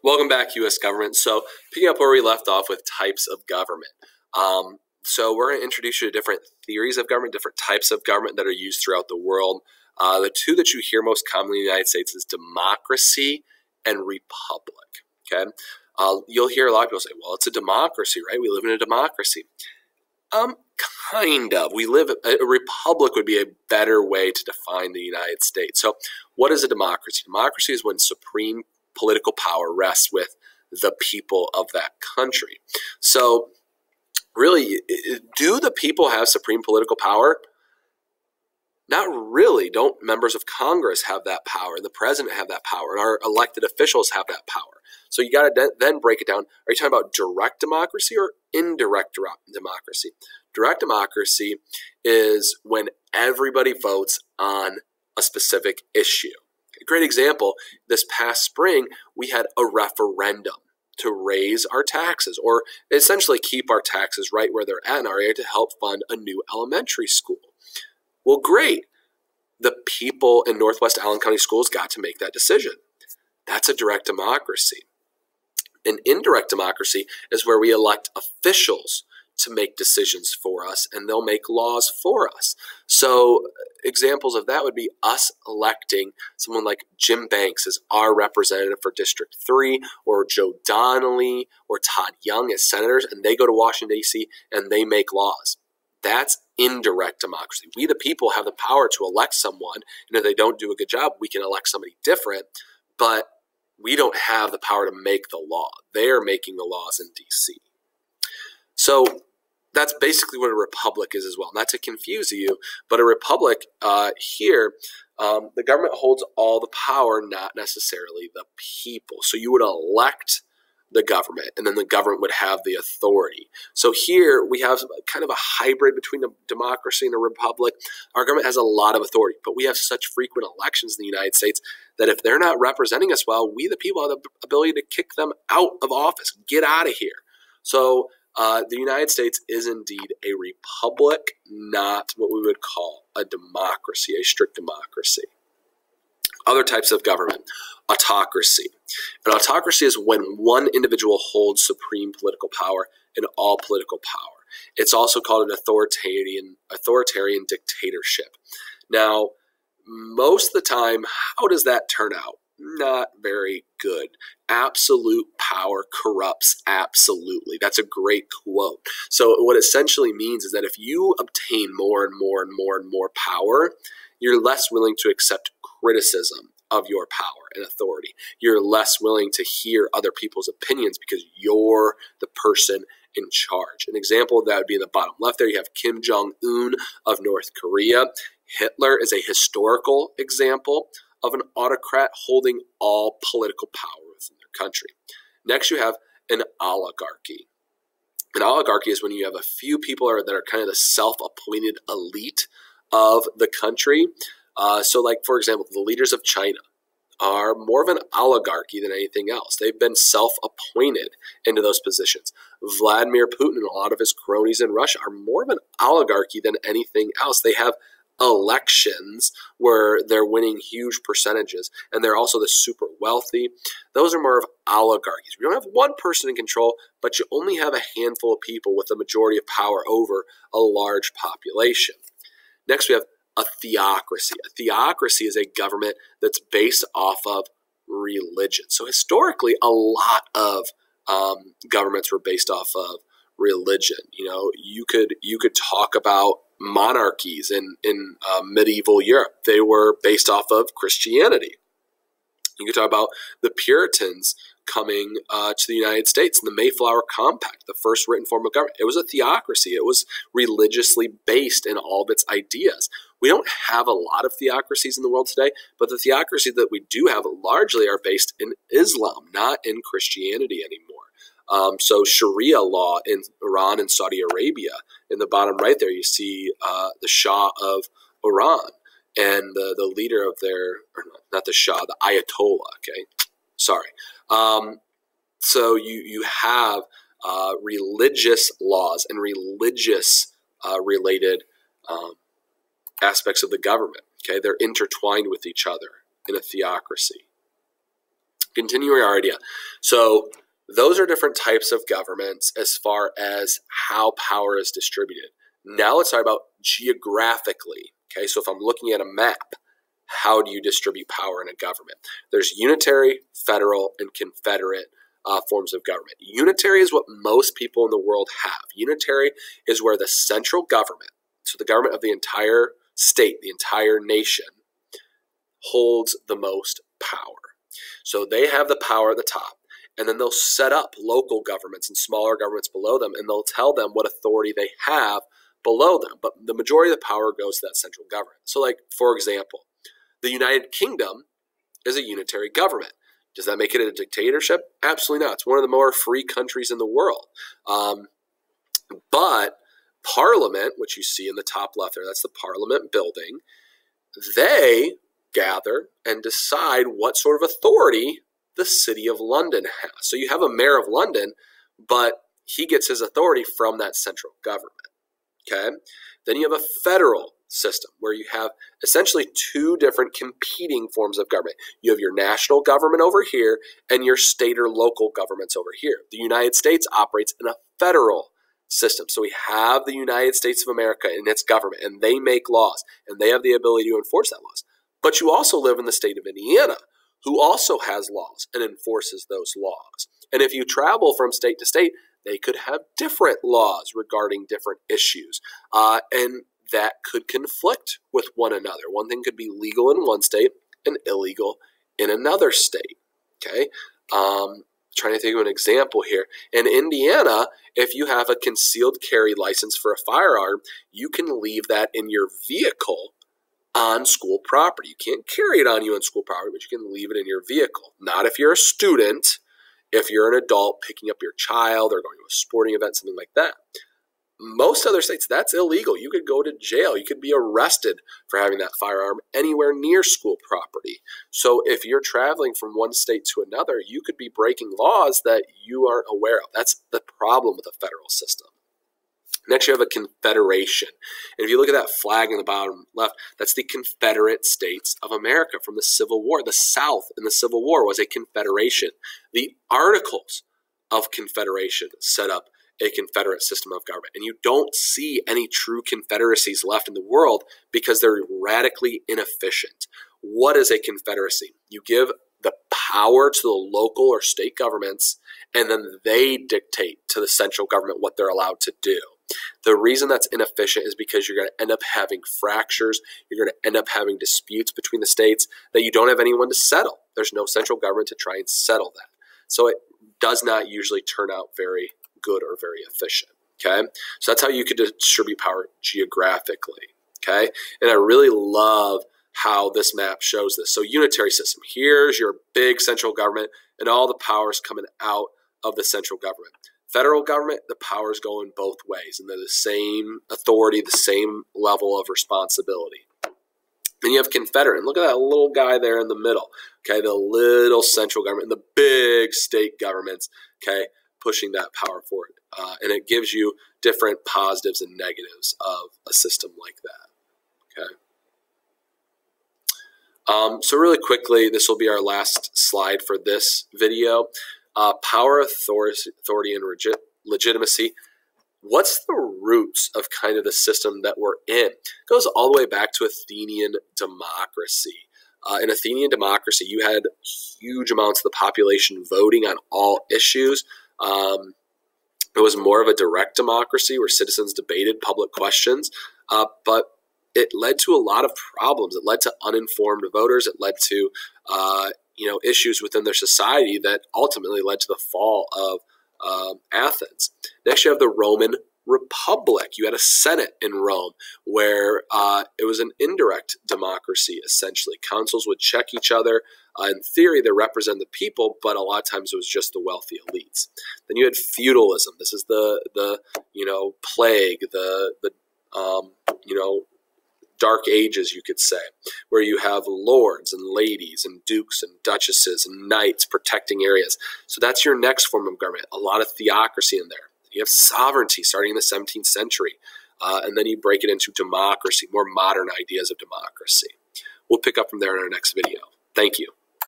Welcome back, U.S. government. So, picking up where we left off with types of government. So, we're going to introduce you to different theories of government, different types of government that are used throughout the world. The two that you hear most commonly in the United States is democracy and republic. Okay, you'll hear a lot of people say, "Well, it's a democracy, right? We live in a democracy." Kind of. A republic would be a better way to define the United States. So, what is a democracy? Democracy is when supreme political power rests with the people of that country. So, really, do the people have supreme political power? Not really. Don't members of Congress have that power? The president have that power? And our elected officials have that power? So you got to then break it down. Are you talking about direct democracy or indirect democracy? Direct democracy is when everybody votes on a specific issue. A great example, this past spring, we had a referendum to raise our taxes, or essentially keep our taxes right where they're at in our area to help fund a new elementary school. Well, great. The people in Northwest Allen County Schools got to make that decision. That's a direct democracy. An indirect democracy is where we elect officials to make decisions for us, and they'll make laws for us. So examples of that would be us electing someone like Jim Banks as our representative for District 3, or Joe Donnelly or Todd Young as senators, and they go to Washington, D.C., and they make laws. That's indirect democracy. We, the people, have the power to elect someone, and if they don't do a good job, we can elect somebody different, but we don't have the power to make the law. They're making the laws in D.C. So that's basically what a republic is as well. Not to confuse you, but a republic here, the government holds all the power, not necessarily the people. So you would elect the government, and then the government would have the authority. So here we have kind of a hybrid between a democracy and a republic. Our government has a lot of authority, but we have such frequent elections in the United States that if they're not representing us well, we the people have the ability to kick them out of office, get out of here. So the United States is indeed a republic, not what we would call a democracy, a strict democracy. Other types of government, autocracy. An autocracy is when one individual holds supreme political power and all political power. It's also called an authoritarian dictatorship. Now, most of the time, how does that turn out? Not very good. Absolute power corrupts absolutely. That's a great quote. So what it essentially means is that if you obtain more and more and more and more power, you're less willing to accept criticism of your power and authority. You're less willing to hear other people's opinions because you're the person in charge. An example of that would be in the bottom left there. You have Kim Jong-un of North Korea. Hitler is a historical example of an autocrat holding all political power within their country. Next, you have an oligarchy. An oligarchy is when you have a few people that are kind of the self-appointed elite of the country. So like, for example, the leaders of China are more of an oligarchy than anything else. They've been self-appointed into those positions. Vladimir Putin and a lot of his cronies in Russia are more of an oligarchy than anything else. They have elections where they're winning huge percentages, and they're also the super wealthy. Those are more of oligarchies. We don't have one person in control, but you only have a handful of people with the majority of power over a large population. Next, we have a theocracy. A theocracy is a government that's based off of religion. So historically, a lot of governments were based off of religion. You know, you could talk about monarchies in medieval Europe. They were based off of Christianity. You could talk about the Puritans coming to the United States and the Mayflower Compact, the first written form of government. It was a theocracy. It was religiously based in all of its ideas. We don't have a lot of theocracies in the world today, but the theocracy that we do have largely are based in Islam, not in Christianity anymore. So Sharia law in Iran and Saudi Arabia. In the bottom right there, you see the Shah of Iran and the leader of their, or not the Shah, the Ayatollah, okay? Sorry. So you have religious laws and religious related aspects of the government, okay? They're intertwined with each other in a theocracy. Continuing our idea. So those are different types of governments as far as how power is distributed. Now let's talk about geographically. Okay, so if I'm looking at a map, how do you distribute power in a government? There's unitary, federal, and confederate forms of government. Unitary is what most people in the world have. Unitary is where the central government, so the government of the entire state, the entire nation, holds the most power. So they have the power at the top, and then they'll set up local governments and smaller governments below them, and they'll tell them what authority they have below them. But the majority of the power goes to that central government. So like, for example, the United Kingdom is a unitary government. Does that make it a dictatorship? Absolutely not. It's one of the more free countries in the world. But Parliament, which you see in the top left there, that's the Parliament building, they gather and decide what sort of authority the City of London has. So you have a mayor of London, but he gets his authority from that central government. Okay? Then you have a federal system where you have essentially two different competing forms of government. You have your national government over here and your state or local governments over here. The United States operates in a federal system. So we have the United States of America and its government, and they make laws, and they have the ability to enforce that laws. But you also live in the state of Indiana, who also has laws and enforces those laws. And if you travel from state to state, they could have different laws regarding different issues. And that could conflict with one another. One thing could be legal in one state and illegal in another state. Okay? Trying to think of an example here. In Indiana, if you have a concealed carry license for a firearm, you can leave that in your vehicle on school property. You can't carry it on you on school property, but you can leave it in your vehicle. Not if you're a student, if you're an adult picking up your child or going to a sporting event, something like that. Most other states, that's illegal. You could go to jail. You could be arrested for having that firearm anywhere near school property. So if you're traveling from one state to another, you could be breaking laws that you aren't aware of. That's the problem with the federal system. Next, you have a confederation. And if you look at that flag in the bottom left, that's the Confederate States of America from the Civil War. The South in the Civil War was a confederation. The Articles of Confederation set up a confederate system of government. And you don't see any true confederacies left in the world because they're radically inefficient. What is a confederacy? You give the power to the local or state governments, and then they dictate to the central government what they're allowed to do. The reason that's inefficient is because you're going to end up having fractures. You're going to end up having disputes between the states that you don't have anyone to settle. There's no central government to try and settle that. So it does not usually turn out very good or very efficient. Okay, so that's how you could distribute power geographically. Okay, and I really love how this map shows this. So unitary system, here's your big central government and all the powers coming out of the central government. Federal government, the powers go in both ways, and they're the same authority, the same level of responsibility. Then you have confederate. And look at that little guy there in the middle. Okay, the little central government and the big state governments, okay, pushing that power forward. And it gives you different positives and negatives of a system like that. Okay. So really quickly, this will be our last slide for this video. Power, authority, and legitimacy. What's the roots of kind of the system that we're in? It goes all the way back to Athenian democracy. In Athenian democracy, you had huge amounts of the population voting on all issues. It was more of a direct democracy where citizens debated public questions, but it led to a lot of problems. It led to uninformed voters. It led to issues within their society that ultimately led to the fall of Athens. Next, you have the Roman Republic. You had a Senate in Rome where it was an indirect democracy, essentially. Councils would check each other. In theory, they represent the people, but a lot of times it was just the wealthy elites. Then you had feudalism. This is the plague, the dark ages, you could say, where you have lords and ladies and dukes and duchesses and knights protecting areas. So that's your next form of government. A lot of theocracy in there. You have sovereignty starting in the 17th century. And then you break it into democracy, more modern ideas of democracy. We'll pick up from there in our next video. Thank you.